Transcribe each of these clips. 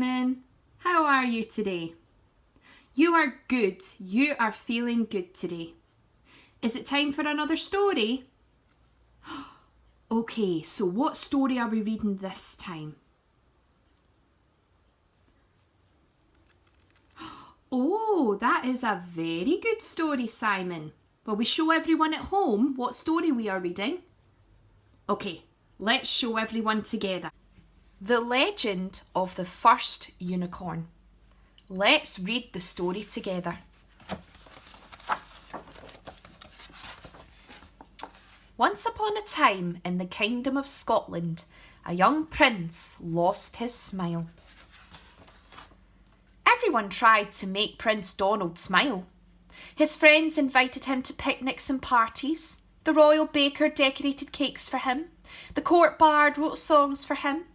Simon. How are you today? You are good. You are feeling good today. Is it time for another story? Okay, so what story are we reading this time? Oh, that is a very good story, Simon. Will we show everyone at home what story we are reading? Okay, let's show everyone together. The Legend of the First Unicorn. Let's read the story together. Once upon a time in the kingdom of Scotland, a young prince lost his smile. Everyone tried to make Prince Donald smile. His friends invited him to picnics and parties. The royal baker decorated cakes for him. The court bard wrote songs for him.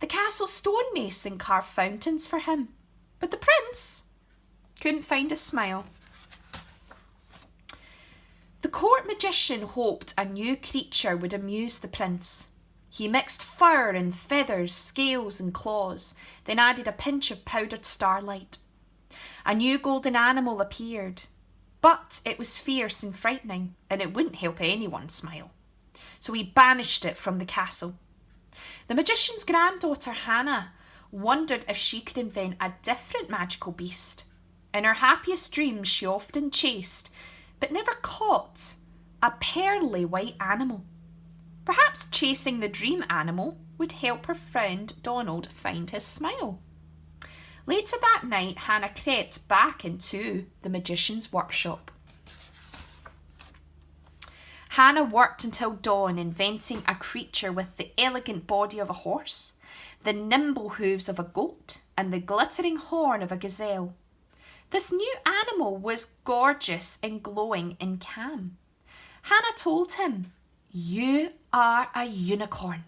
The castle stonemason carved fountains for him. But the prince couldn't find a smile. The court magician hoped a new creature would amuse the prince. He mixed fur and feathers, scales and claws, then added a pinch of powdered starlight. A new golden animal appeared, but it was fierce and frightening, and it wouldn't help anyone smile. So he banished it from the castle. The magician's granddaughter, Hannah, wondered if she could invent a different magical beast. In her happiest dreams, she often chased, but never caught, a pearly white animal. Perhaps chasing the dream animal would help her friend Donald find his smile. Later that night, Hannah crept back into the magician's workshop. Hannah worked until dawn, inventing a creature with the elegant body of a horse, the nimble hooves of a goat, and the glittering horn of a gazelle. This new animal was gorgeous and glowing and calm. Hannah told him, "You are a unicorn."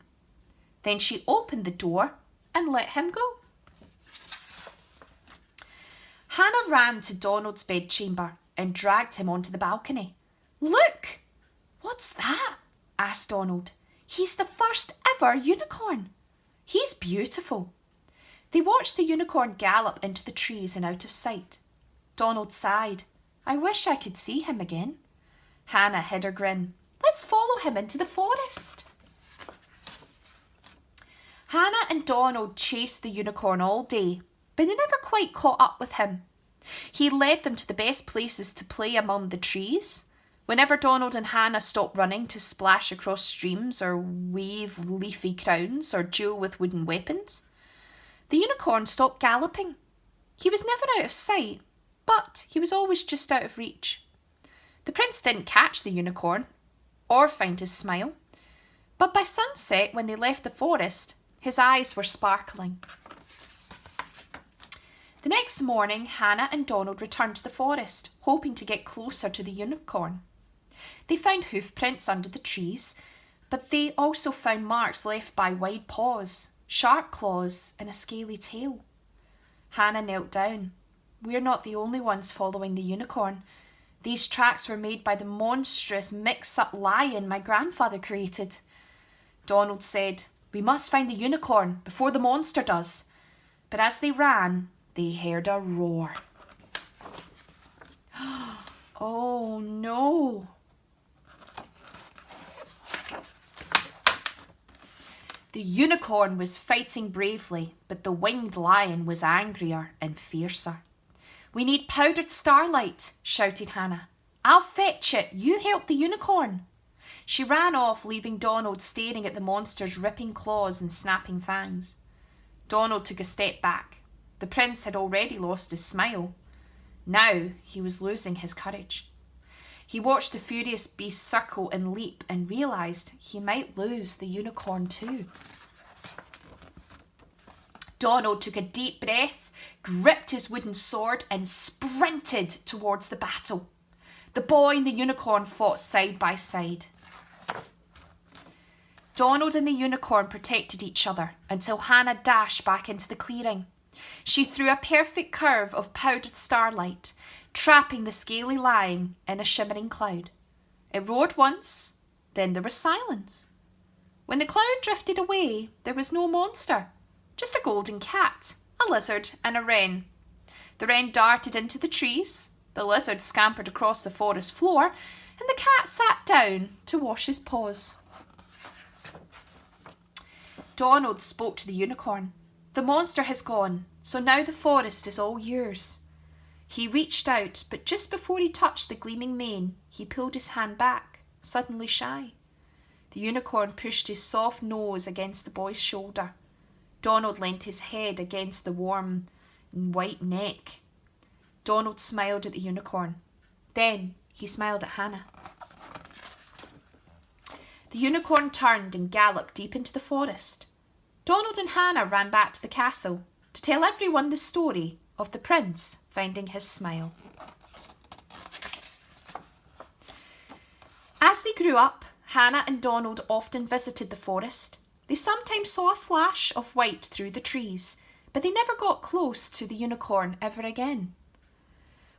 Then she opened the door and let him go. Hannah ran to Donald's bedchamber and dragged him onto the balcony. "Look! What's that?" asked Donald. "He's the first ever unicorn. He's beautiful." They watched the unicorn gallop into the trees and out of sight. Donald sighed. "I wish I could see him again." Hannah hid her grin. "Let's follow him into the forest." Hannah and Donald chased the unicorn all day, but they never quite caught up with him. He led them to the best places to play among the trees. Whenever Donald and Hannah stopped running to splash across streams or wave leafy crowns or duel with wooden weapons, the unicorn stopped galloping. He was never out of sight, but he was always just out of reach. The prince didn't catch the unicorn or find his smile, but by sunset, when they left the forest, his eyes were sparkling. The next morning, Hannah and Donald returned to the forest, hoping to get closer to the unicorn. They found hoof prints under the trees, but they also found marks left by wide paws, sharp claws, and a scaly tail. Hannah knelt down. "We're not the only ones following the unicorn. These tracks were made by the monstrous mix-up lion my grandfather created." Donald said, "We must find the unicorn before the monster does." But as they ran, they heard a roar. Oh no! The unicorn was fighting bravely, but the winged lion was angrier and fiercer. "We need powdered starlight," shouted Hannah. "I'll fetch it. You help the unicorn." She ran off, leaving Donald staring at the monster's ripping claws and snapping fangs. Donald took a step back. The prince had already lost his smile. Now he was losing his courage. He watched the furious beast circle and leap and realised he might lose the unicorn too. Donald took a deep breath, gripped his wooden sword and sprinted towards the battle. The boy and the unicorn fought side by side. Donald and the unicorn protected each other until Hannah dashed back into the clearing. She threw a perfect curve of powdered starlight, trapping the scaly lion in a shimmering cloud. It roared once, then there was silence. When the cloud drifted away, there was no monster, just a golden cat a lizard and a wren. The wren darted into the trees, the lizard scampered across the forest floor, and the cat sat down to wash his paws. Donald spoke to the unicorn. The monster has gone, so now the forest is all yours. He reached out, but just before he touched the gleaming mane, he pulled his hand back, suddenly shy. The unicorn pushed his soft nose against the boy's shoulder. Donald leant his head against the warm and white neck. Donald smiled at the unicorn. Then he smiled at Hannah. The unicorn turned and galloped deep into the forest. Donald and Hannah ran back to the castle to tell everyone the story of the prince finding his smile. As they grew up, Hannah and Donald often visited the forest. They sometimes saw a flash of white through the trees, but they never got close to the unicorn ever again.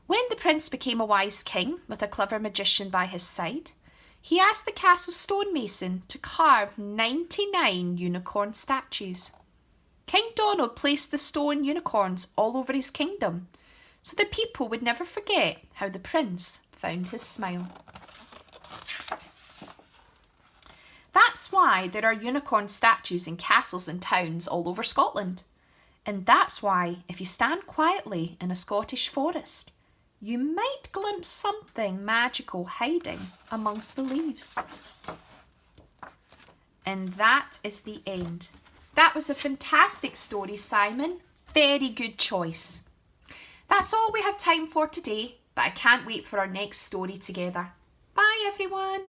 When the prince became a wise king with a clever magician by his side, he asked the castle stonemason to carve 99 unicorn statues. King Donald placed the stone unicorns all over his kingdom, so the people would never forget how the prince found his smile. That's why there are unicorn statues in castles and towns all over Scotland. And that's why, if you stand quietly in a Scottish forest, you might glimpse something magical hiding amongst the leaves. And that is the end. That was a fantastic story, Simon. Very good choice. That's all we have time for today, but I can't wait for our next story together. Bye, everyone.